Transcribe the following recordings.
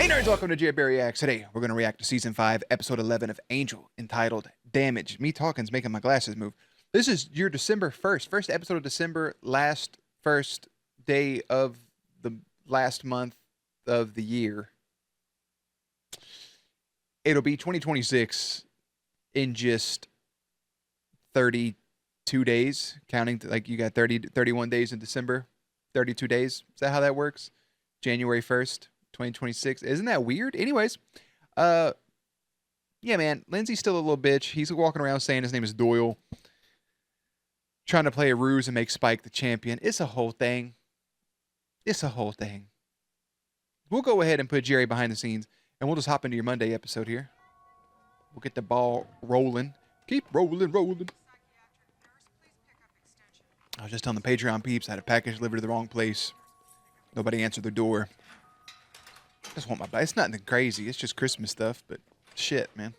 Hey nerds, welcome to Jared Reacts. Today, we're going to react to Season 5, Episode 11 of Angel, entitled Damage. Me talking's making my glasses move. This is your December 1st. First episode of December, first day of the last month of the year. It'll be 2026 in just 32 days, counting, like you got 31 days in December, 32 days. Is that how that works? January 1st. 2026. Isn't that weird? Anyways, yeah, man, Lindsay's still a little bitch. He's walking around saying his name is Doyle, trying to play a ruse and make Spike the champion. It's a whole thing. It's a whole thing. We'll go ahead and put Jerry behind the scenes, and we'll just hop into your Monday episode here. We'll get the ball rolling. Keep rolling, rolling. I was just telling the Patreon peeps I had a package delivered to the wrong place. Nobody answered their door. Just want my. It's nothing crazy. It's just Christmas stuff, but shit, man.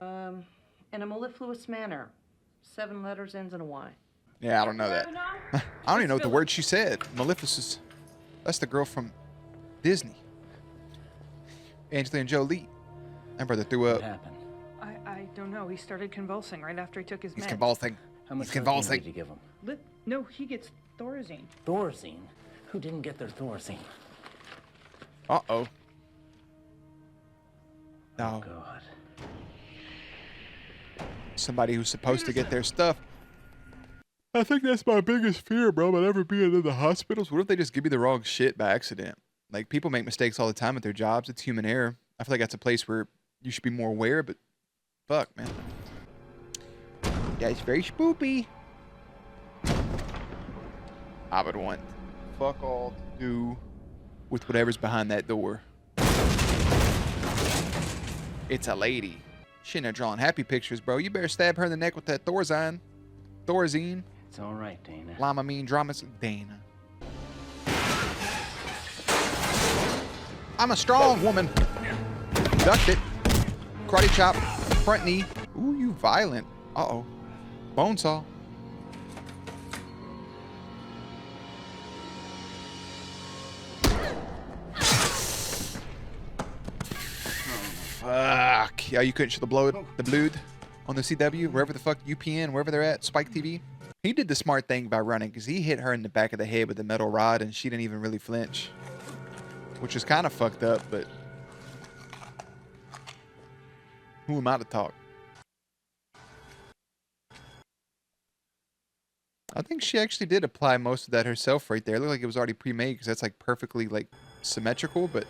In a mellifluous manner. 7 letters ends in a Y. Yeah, I don't know that. I don't even know what the word she said. Maleficus. That's the girl from Disney. Angelina Jolie. My brother threw up. What happened? I don't know. He started convulsing right after he took his meds. He's convulsing. How much He's convulsing. did you give him? No, he gets Thorazine. Thorazine? Who didn't get their Thorazine? Uh-oh. Oh, No. God. Somebody who's supposed to get their stuff. I think that's my biggest fear, bro, about ever being in the hospitals. What if they just give you the wrong shit by accident? Like, people make mistakes all the time at their jobs. It's human error. I feel like that's a place where you should be more aware, but fuck, man. That's very spoopy. I would want fuck all to do with whatever's behind that door. It's a lady. She ain't drawing happy pictures, bro. You better stab her in the neck with that Thorazine. Thorazine. It's all right, Dana. Lamamine dramas. Dana. I'm a strong woman. Ducked it. Karate chop. Front knee. Ooh, you violent. Uh-oh. Bone saw. Fuck. Yeah, you couldn't show the blood on the CW, wherever the fuck, UPN, wherever they're at, Spike TV. He did the smart thing by running, because he hit her in the back of the head with the metal rod, and she didn't even really flinch. Which is kind of fucked up, but who am I to talk? I think she actually did apply most of that herself right there. It looked like it was already pre-made, because that's like perfectly like symmetrical, but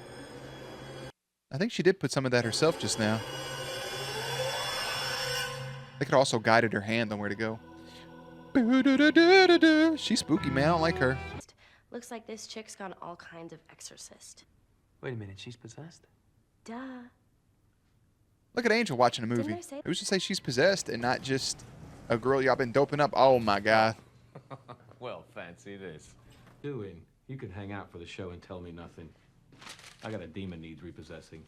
I think she did put some of that herself just now. They could also guided her hand on where to go. She's spooky, man. I don't like her. Looks like this chick's gone all kinds of exorcist. Wait a minute, she's possessed? Duh. Look at Angel watching a movie. Who's to say she's possessed and not just a girl y'all been doping up? Oh my god. Well, fancy this. Doing, you can hang out for the show and tell me nothing. I got a demon needs repossessing.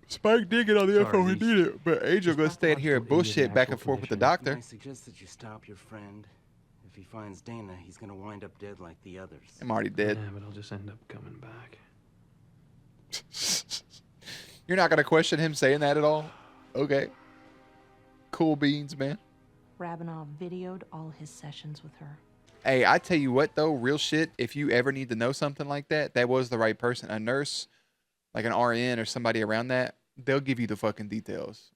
Spike did get all the info he needed, but Angel gonna stand here and bullshit back and forth with the doctor. I suggest that you stop your friend. If he finds Dana, he's gonna wind up dead like the others. I'm already dead. Yeah, but I'll just end up coming back. You're not gonna question him saying that at all? Okay. Cool beans, man. Rabinov videoed all his sessions with her. Hey, I tell you what though, real shit, if you ever need to know something like that, that was the right person. A nurse, like an RN or somebody around that, they'll give you the fucking details.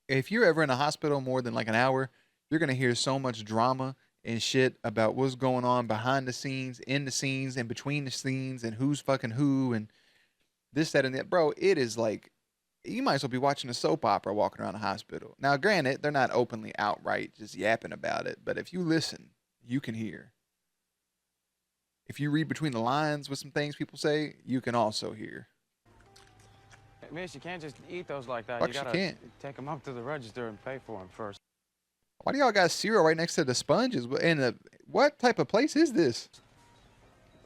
If you're ever in a hospital more than like an hour, you're going to hear so much drama and shit about what's going on behind the scenes, in the scenes, and between the scenes, and who's fucking who, and this, that, and that. Bro, it is like, you might as well be watching a soap opera walking around a hospital. Now, granted, they're not openly outright just yapping about it, but if you listen, you can hear. If you read between the lines with some things people say, you can also hear. Hey, miss, you can't just eat those like that. Fuck, You she gotta can't. take them up to the register and pay for them first. Why do y'all got cereal right next to the sponges? And what type of place is this?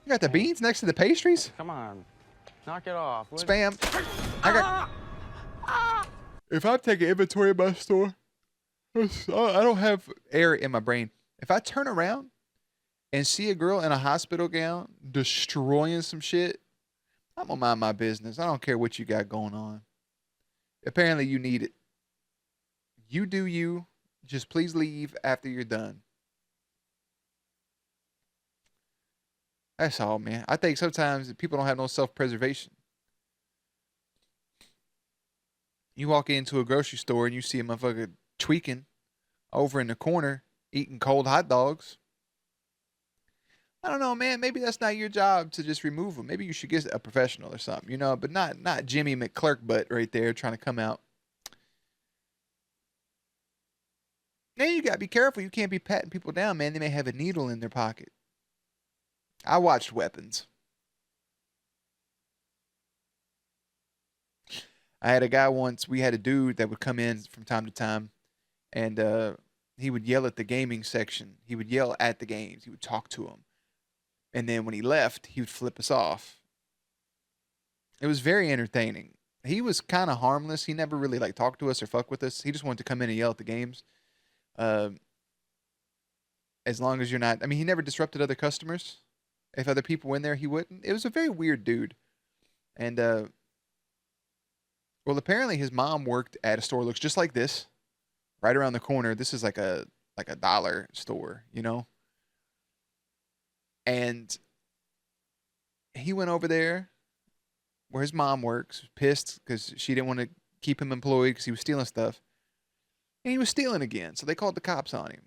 You got the beans next to the pastries? Come on, knock it off. Spam. I got. If I'm taking inventory in my store, I don't have air in my brain. If I turn around and see a girl in a hospital gown destroying some shit, I'm gonna mind my business. I don't care what you got going on. Apparently, you need it. You do you. Just please leave after you're done. That's all, man. I think sometimes people don't have no self preservation. You walk into a grocery store and you see a motherfucker tweaking over in the corner eating cold hot dogs. I don't know, man. Maybe that's not your job to just remove them. Maybe you should get a professional or something, but not Jimmy McClurk butt right there trying to come out. Now you gotta be careful. You can't be patting people down, man. They may have a needle in their pocket. I watched Weapons. I had a guy once. We had a dude that would come in from time to time, and he would yell at the gaming section. He would yell at the games. He would talk to them, and then when he left, he would flip us off. It was very entertaining. He was kind of harmless. He never really like talked to us or fuck with us. He just wanted to come in and yell at the games. Uh, as long as you're not, I mean, he never disrupted other customers. If other people were in there, he wouldn't. It was a very weird dude. And well, apparently his mom worked at a store looks just like this, right around the corner. This is like a dollar store, And he went over there where his mom works, pissed because she didn't want to keep him employed because he was stealing stuff. And he was stealing again. So they called the cops on him.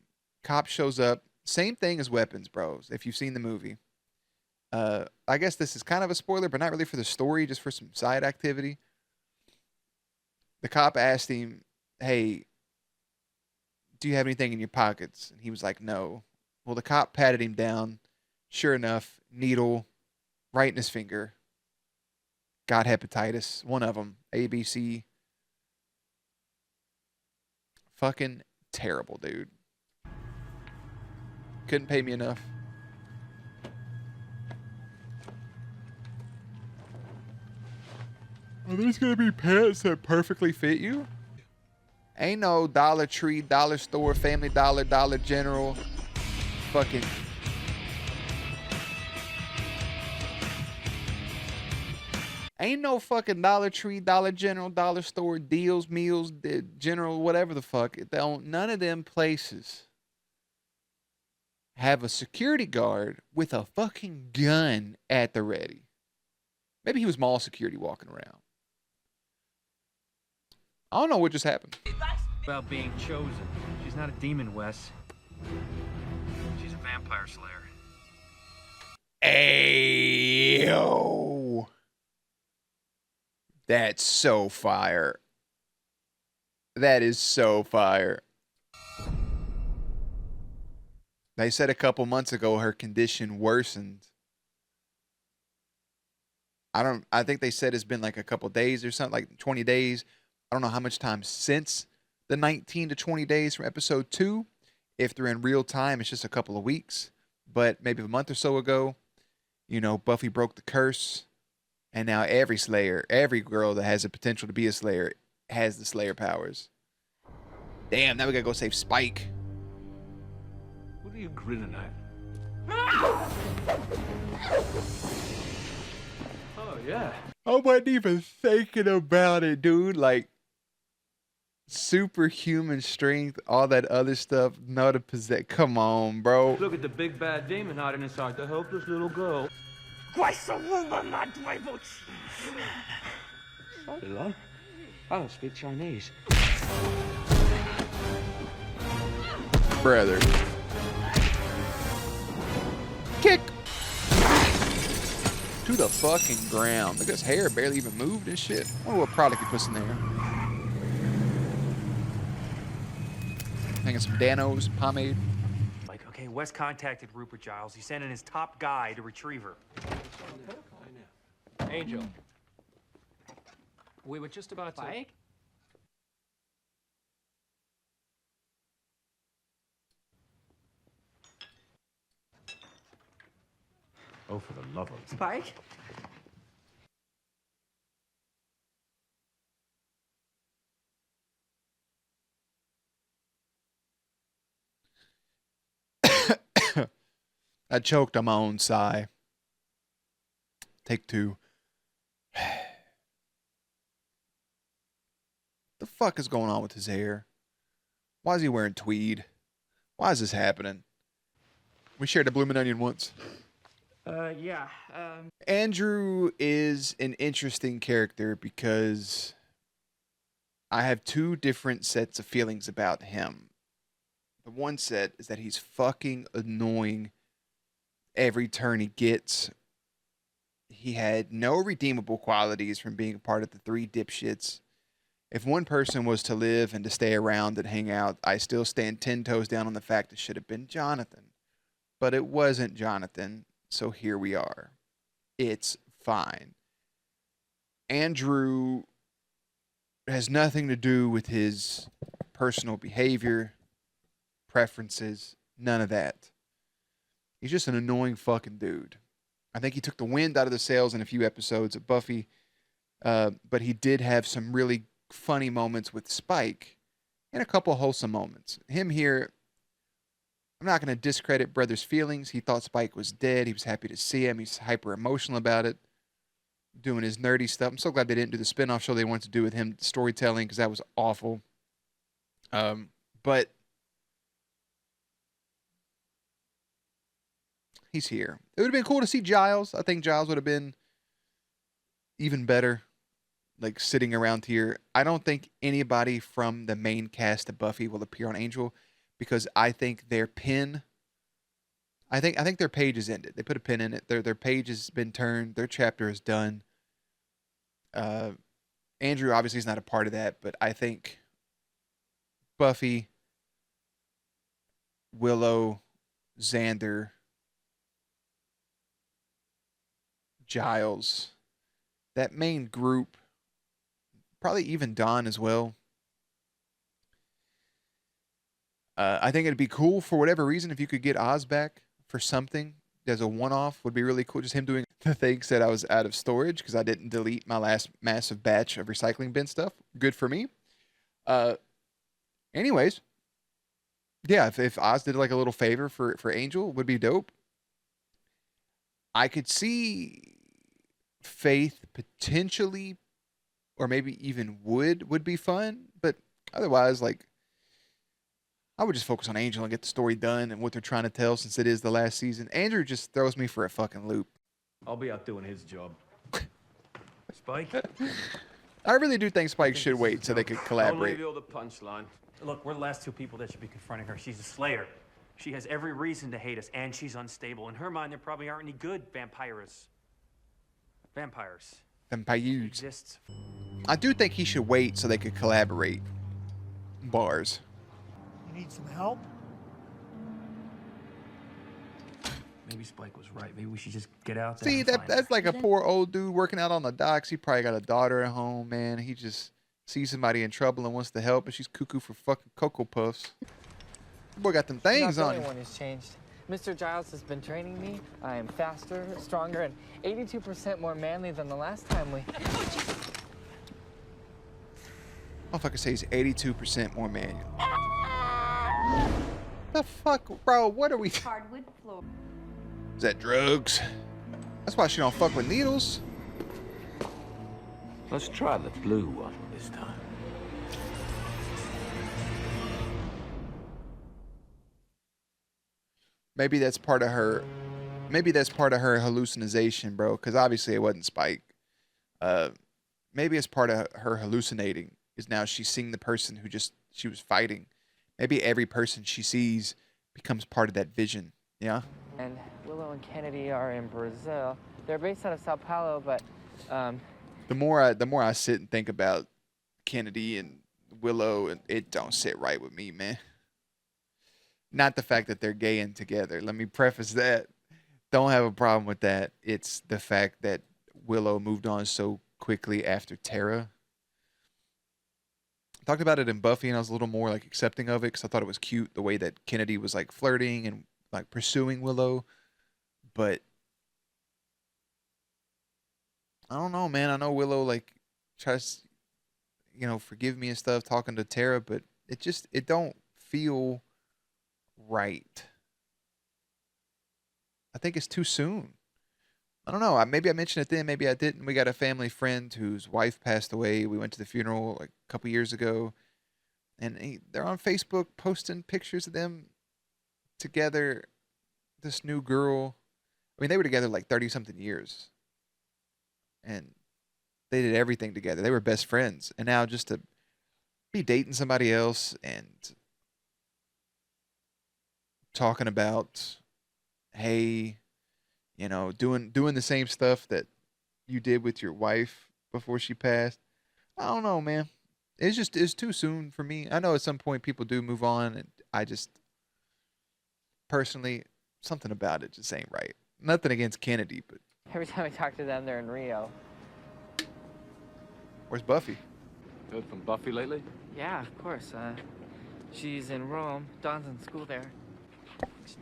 Cop shows up. Same thing as Weapons, bros, if you've seen the movie. I guess this is kind of a spoiler, but not really for the story, just for some side activity. The cop asked him, hey, do you have anything in your pockets? And he was like, no. Well, the cop patted him down. Sure enough, needle right in his finger. Got hepatitis. One of them. ABC. Fucking terrible, dude. Couldn't pay me enough. Are these gonna be pants that perfectly fit you? Ain't no Dollar Tree, Dollar Store, Family Dollar, Dollar General, fucking. Ain't no fucking Dollar Tree, Dollar General, Dollar Store, Deals, Meals, General, whatever the fuck. None of them places have a security guard with a fucking gun at the ready. Maybe he was mall security walking around. I don't know what just happened. About being chosen. She's not a demon, Wes. She's a vampire slayer. Ayo. That's so fire. That is so fire. They said a couple months ago her condition worsened. I think they said it's been like a couple days or something, like 20 days. I don't know how much time since the 19 to 20 days from episode 2. If they're in real time, it's just a couple of weeks. But maybe a month or so ago, Buffy broke the curse. And now every Slayer, every girl that has the potential to be a Slayer has the Slayer powers. Damn, now we gotta go save Spike. What are you grinning at? Oh, yeah. I wasn't even thinking about it, dude. Like, superhuman strength, all that other stuff. No, to possess. Come on, bro. Look at the big bad demon hiding inside the helpless little girl. Sorry, love. I don't speak Chinese. Brother. Kick. To the fucking ground. Look at his hair barely even moved and shit. I wonder what product he puts in there. Hanging some Danos pomade. Okay, Wes contacted Rupert Giles. He sent in his top guy to retrieve her. Angel. We were just about to... Spike? Oh, for the love of... Spike? I choked on my own sigh. Take 2. The fuck is going on with his hair? Why is he wearing tweed? Why is this happening? We shared a blooming onion once. Yeah. Andrew is an interesting character because I have two different sets of feelings about him. The one set is that he's fucking annoying every turn he gets. He had no redeemable qualities from being a part of the three dipshits. If one person was to live and to stay around and hang out, I still stand 10 toes down on the fact it should have been Jonathan. But it wasn't Jonathan, so here we are. It's fine. Andrew has nothing to do with his personal behavior, preferences, none of that. He's just an annoying fucking dude. I think he took the wind out of the sails in a few episodes of Buffy, but he did have some really funny moments with Spike and a couple wholesome moments. Him here, I'm not going to discredit Brother's feelings. He thought Spike was dead. He was happy to see him. He's hyper emotional about it, doing his nerdy stuff. I'm so glad they didn't do the spinoff show they wanted to do with him storytelling because that was awful. But he's here. It would have been cool to see Giles. I think Giles would have been even better, like sitting around here. I don't think anybody from the main cast of Buffy will appear on Angel because I think their pin. I think their page is ended. They put a pin in it. Their page has been turned. Their chapter is done. Andrew obviously is not a part of that, but I think Buffy, Willow, Xander, Giles, that main group, probably even Dawn as well. I think it'd be cool for whatever reason if you could get Oz back for something as a one-off would be really cool. Just him doing the things that I was out of storage because I didn't delete my last massive batch of recycling bin stuff. Good for me. Anyways, yeah, if Oz did like a little favor for Angel, would be dope. I could see Faith potentially, or maybe even would be fun, but otherwise, like, I would just focus on Angel and get the story done and what they're trying to tell since it is the last season. Andrew just throws me for a fucking loop. I'll be out doing his job. Spike? I really do think Spike should wait so they could Don't collaborate. reveal the punchline. Look, we're the last two people that should be confronting her. She's a slayer. She has every reason to hate us, and she's unstable. In her mind, there probably aren't any good vampires. Vampires. Vampires. Exists. I do think he should wait so they could collaborate. Bars. You need some help? Maybe Spike was right. Maybe we should just get out there. See, and find that's her. like a poor old dude working out on the docks. He probably got a daughter at home, man. He just sees somebody in trouble and wants to help, and she's cuckoo for fucking Cocoa Puffs. Boy got them things Not on the him. only one who's changed. Mr. Giles has been training me. I am faster, stronger, and 82% more manly than the last time we... Motherfucker says 82% more manual. The fuck, bro? What are we? Hardwood floor. Is that drugs? That's why she don't fuck with needles. Let's try the blue one this time. Maybe that's part of her. Maybe that's part of her hallucination, bro. Because obviously it wasn't Spike. Maybe it's part of her hallucinating. Is now she's seeing the person who she was fighting. Maybe every person she sees becomes part of that vision. Yeah. And Willow and Kennedy are in Brazil. They're based out of Sao Paulo, but The more I sit and think about Kennedy and Willow, and it don't sit right with me, man. Not the fact that they're gaying together. Let me preface that. Don't have a problem with that. It's the fact that Willow moved on so quickly after Tara. I talked about it in Buffy, and I was a little more like accepting of it because I thought it was cute the way that Kennedy was like flirting and like pursuing Willow. But I don't know, man. I know Willow like tries, forgive me and stuff, talking to Tara, but it don't feel right. I think it's too soon. I don't know. Maybe I mentioned it then. Maybe I didn't. We got a family friend whose wife passed away. We went to the funeral like a couple years ago, and they're on Facebook posting pictures of them together. This new girl. I mean, they were together like 30 something years, and they did everything together. They were best friends, and now just to be dating somebody else and talking about, hey, you know, doing the same stuff that you did with your wife before she passed. I don't know, man. It's too soon for me. I know at some point people do move on, and I just personally something about it just ain't right. Nothing against Kennedy, but Every time I talk to them, they're in Rio. where's Buffy? Heard from Buffy lately? Yeah, of course. She's in Rome. Dawn's in school there.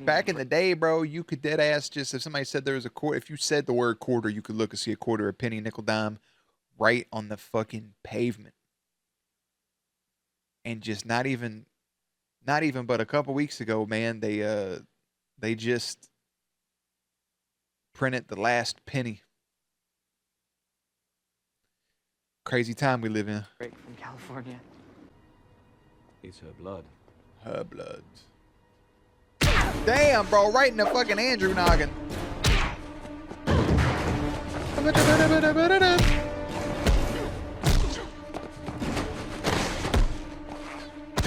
Back in the day, bro, you could dead ass just if somebody said there was a quarter, if you said the word quarter, you could look and see a quarter, a penny, nickel, dime, right on the fucking pavement, and just not even but a couple weeks ago, man, they just printed the last penny. Crazy time we live in. Break from California. It's her blood. Her blood. Damn, bro, right in the fucking Andrew noggin.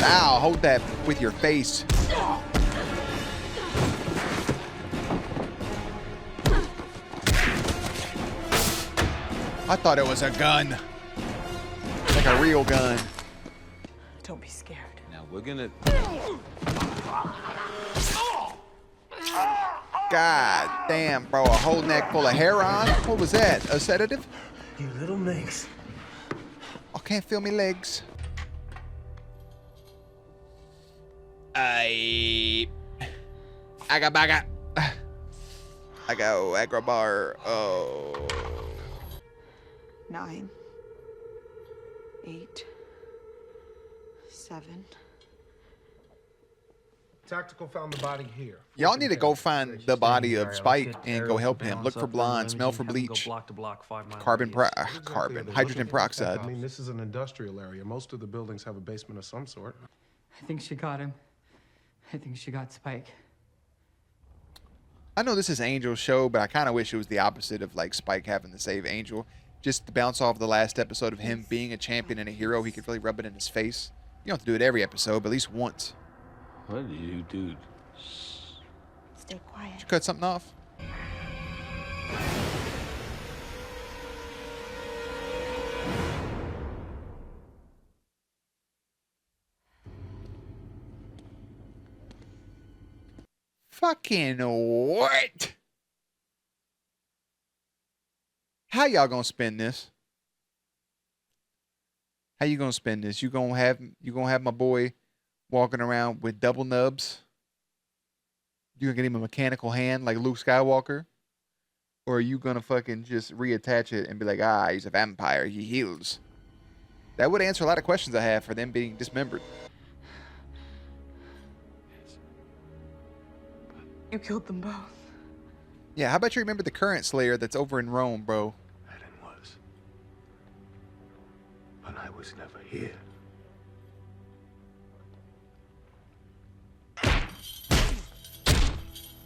Ow, hold that with your face. I thought it was a gun. Like a real gun. Don't be scared. Now we're gonna... God damn, bro, a whole neck full of hair on? What was that? A sedative? You little minx. I can't feel my legs. I got baga. I go agrobar. Oh. 9, 8, 7. Tactical found the body here. Y'all need to go find the body of Spike and go help him. Look for blonde, smell for bleach, carbon, hydrogen peroxide. I mean, this is an industrial area. Most of the buildings have a basement of some sort. I think she got him. I think she got Spike. I know this is Angel's show, but I kind of wish it was the opposite of like Spike having to save Angel. Just to bounce off the last episode of him being a champion and a hero, he could really rub it in his face. You don't have to do it every episode, but at least once. What did you do? Stay quiet. Did you cut something off? Fucking what? How y'all gonna spend this? How you gonna spend this? You gonna have my boy walking around with double nubs? You gonna get him a mechanical hand like Luke Skywalker? Or are you gonna fucking just reattach it and be like, ah, he's a vampire, he heals? That would answer a lot of questions I have for them being dismembered. You killed them both. Yeah, how about you remember the current Slayer that's over in Rome, bro? Helen was. But I was never here.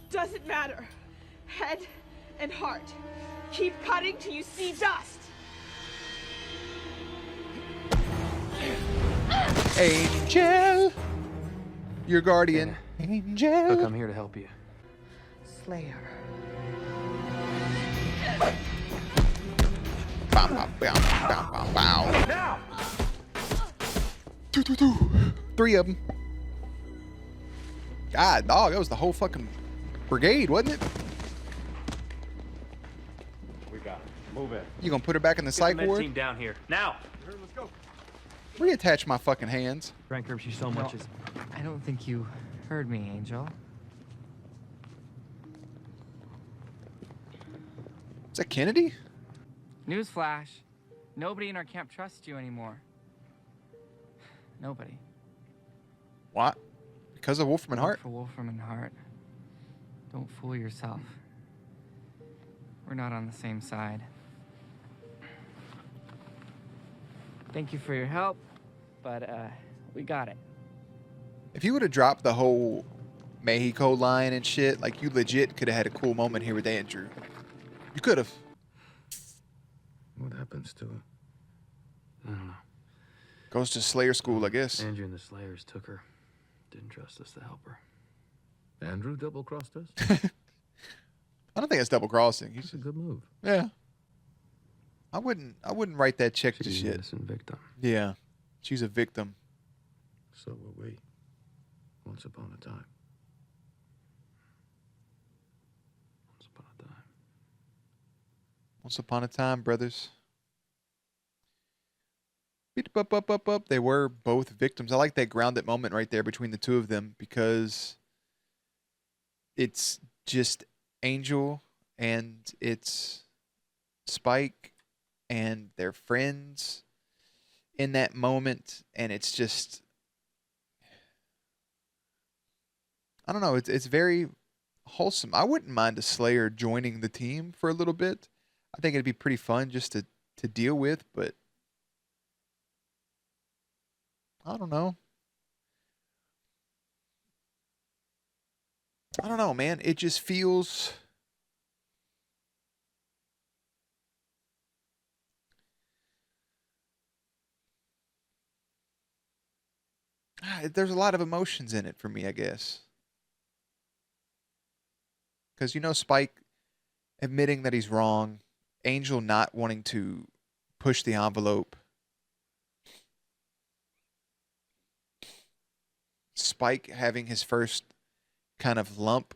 Doesn't matter. Head and heart. Keep cutting till you see dust. Angel! Your guardian. Angel! Look, I'm here to help you. Slayer. Bow, bow, bow, bow, bow, bow. Now! Three of them. God, dog, that was the whole fucking brigade, wasn't it? We got it. Move in. You gonna put her back in the Get psych the med ward? team down here. Now! Let's go. Reattach my fucking hands. Frank herbs you so much as... I don't think you heard me, Angel. Is that Kennedy? Newsflash. Nobody in our camp trusts you anymore. Nobody. What? Because of Wolfram and Hart? For Wolfram and Hart. Don't fool yourself. we're not on the same side. Thank you for your help, but we got it. If you would have dropped the whole Mexico line and shit, like you legit could have had a cool moment here with Andrew. You could have. What happens to her? I don't know. Goes to Slayer school, I guess. Andrew and the Slayers took her. Didn't trust us to help her. Andrew double-crossed us? I don't think it's double crossing. That's a good move. Yeah. I wouldn't write that check to She's an shit. innocent victim. Yeah. She's a victim. So were we. Once upon a time. Once upon a time. Once upon a time, brothers. Up. They were both victims. I like that grounded moment right there between the two of them because it's just Angel and it's Spike and their friends in that moment, and it's just, I don't know, it's very wholesome. I wouldn't mind a Slayer joining the team for a little bit. I think it'd be pretty fun just to deal with, but I don't know. I don't know, man. It just feels there's a lot of emotions in it for me, I guess. Because, you know, Spike admitting that he's wrong, Angel not wanting to push the envelope, Spike having his first kind of lump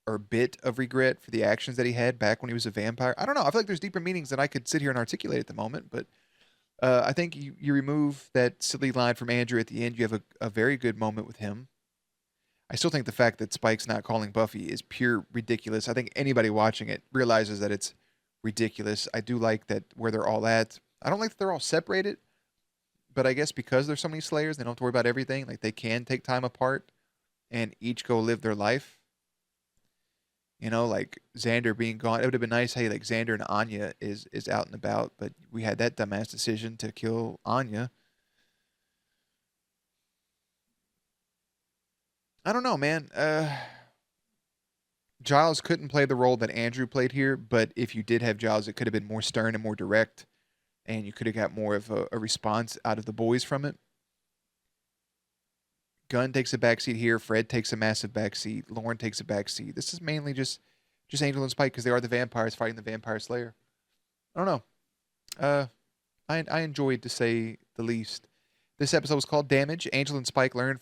or bit of regret for the actions that he had back when he was a vampire. I don't know. I feel like there's deeper meanings than I could sit here and articulate at the moment, but I think you remove that silly line from Andrew at the end, you have a very good moment with him. I still think the fact that Spike's not calling Buffy is pure ridiculous. I think anybody watching it realizes that it's ridiculous. I do like that where they're all at. I don't like that they're all separated, but I guess because there's so many Slayers, they don't have to worry about everything. Like they can take time apart and each go live their life. You know, like Xander being gone. It would have been nice, hey, like Xander and Anya is out and about, but we had that dumbass decision to kill Anya. I don't know, man. Giles couldn't play the role that Andrew played here, but if you did have Giles, it could have been more stern and more direct, and you could have got more of a response out of the boys from it. Gunn takes a backseat here. Fred takes a massive backseat. Lauren takes a backseat. This is mainly just Angel and Spike because they are the vampires fighting the Vampire Slayer. I don't know. I enjoyed, to say the least. This episode was called Damage. Angel and Spike learn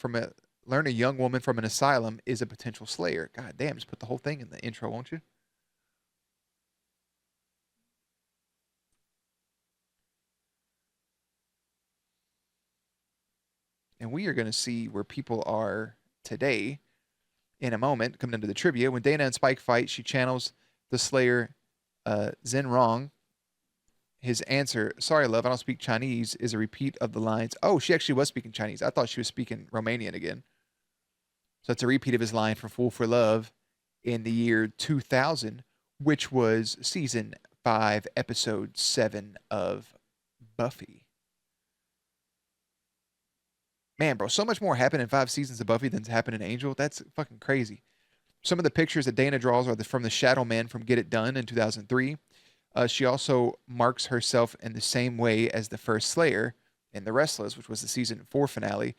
a young woman from an asylum is a potential Slayer. God damn, just put the whole thing in the intro, won't you? And we are going to see where people are today in a moment, coming into the trivia. When Dana and Spike fight, she channels the Slayer Zen Rong. His answer, sorry, love, I don't speak Chinese, is a repeat of the lines. Oh, she actually was speaking Chinese. I thought she was speaking Romanian again. So it's a repeat of his line for Fool for Love in the year 2000, which was season 5, episode 7 of Buffy. Man, bro, so much more happened in 5 seasons of Buffy than's happened in Angel. That's fucking crazy. Some of the pictures that Dana draws are from the Shadow Man from Get It Done in 2003. She also marks herself in the same way as the first Slayer in The Restless, which was the season 4 finale.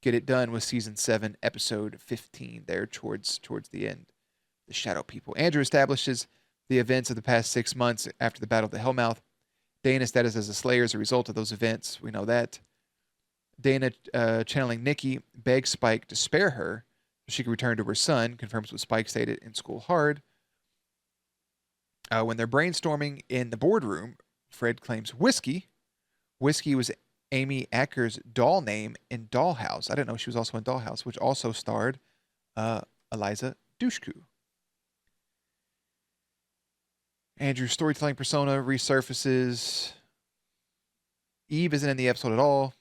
Get It Done was season 7, episode 15, there towards the end. The Shadow People. Andrew establishes the events of the past 6 months after the Battle of the Hellmouth. Dana's status as a Slayer as a result of those events. We know that. Dana, channeling Nikki, begs Spike to spare her so she can return to her son, confirms what Spike stated in School Hard. When they're brainstorming in the boardroom, Fred claims whiskey. Whiskey was Amy Acker's doll name in Dollhouse. I didn't know she was also in Dollhouse, which also starred Eliza Dushku. Andrew's storytelling persona resurfaces. Eve isn't in the episode at all.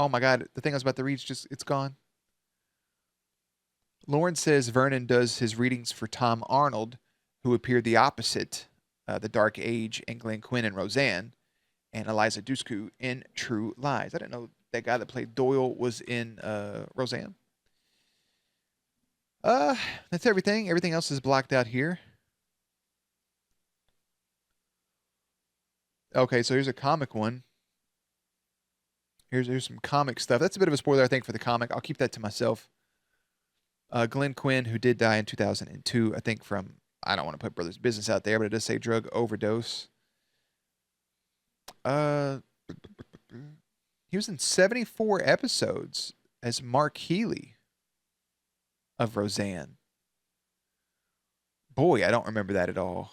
Oh my God, the thing I was about to read, it's gone. Lauren says Vernon does his readings for Tom Arnold, who appeared the opposite, the Dark Age, and Glenn Quinn and Roseanne, and Eliza Dushku in True Lies. I didn't know that guy that played Doyle was in Roseanne. That's everything. Everything else is blocked out here. Okay, so here's a comic one. Here's some comic stuff. That's a bit of a spoiler, I think, for the comic. I'll keep that to myself. Glenn Quinn, who did die in 2002, I think from, I don't want to put brother's business out there, but it does say drug overdose. He was in 74 episodes as Mark Healy of Roseanne. Boy, I don't remember that at all.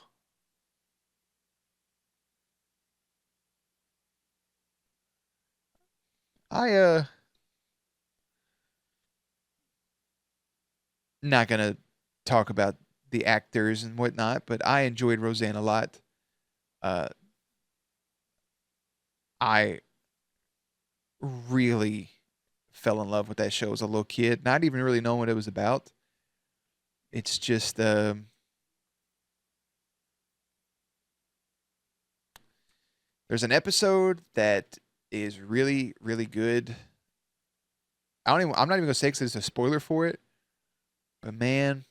Not gonna talk about the actors and whatnot, but I enjoyed Roseanne a lot. I really fell in love with that show as a little kid, not even really knowing what it was about. It's just there's an episode that is really, really good. I'm not even gonna say because it's a spoiler for it, but man,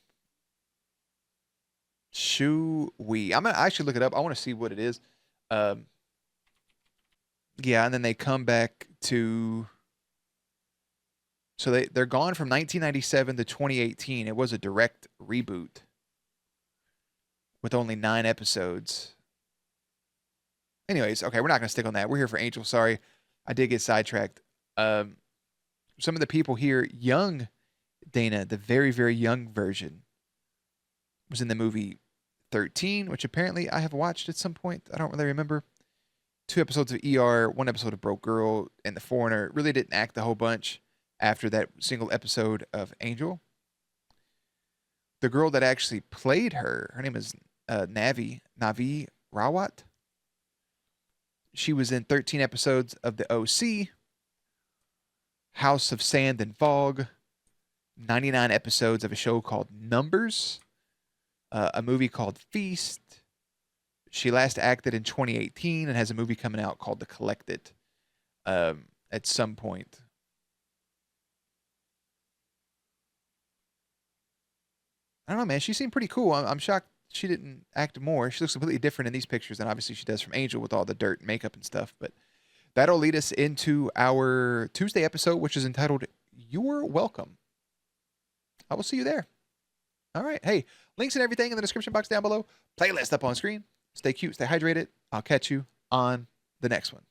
shoo-wee. I'm gonna actually look it up. I want to see what it is. Yeah, and then they come back to. So they're gone from 1997 to 2018. It was a direct reboot with only 9 episodes. Anyways, okay, we're not going to stick on that. We're here for Angel. Sorry, I did get sidetracked. Some of the people here, young Dana, the very, very young version, was in the movie 13, which apparently I have watched at some point. I don't really remember. 2 episodes of ER, 1 episode of Broke Girl, and The Foreigner. Really didn't act the whole bunch after that single episode of Angel. The girl that actually played her name is Navi Rawat. She was in 13 episodes of The OC, House of Sand and Fog, 99 episodes of a show called Numbers, a movie called Feast. She last acted in 2018 and has a movie coming out called The Collected at some point. I don't know, man. She seemed pretty cool. I'm shocked she didn't act more. She looks completely different in these pictures than obviously she does from Angel with all the dirt and makeup and stuff. But that'll lead us into our Tuesday episode, which is entitled You're Welcome. I will see you there. All right. Hey, links and everything in the description box down below. Playlist up on screen. Stay cute, stay hydrated. I'll catch you on the next one.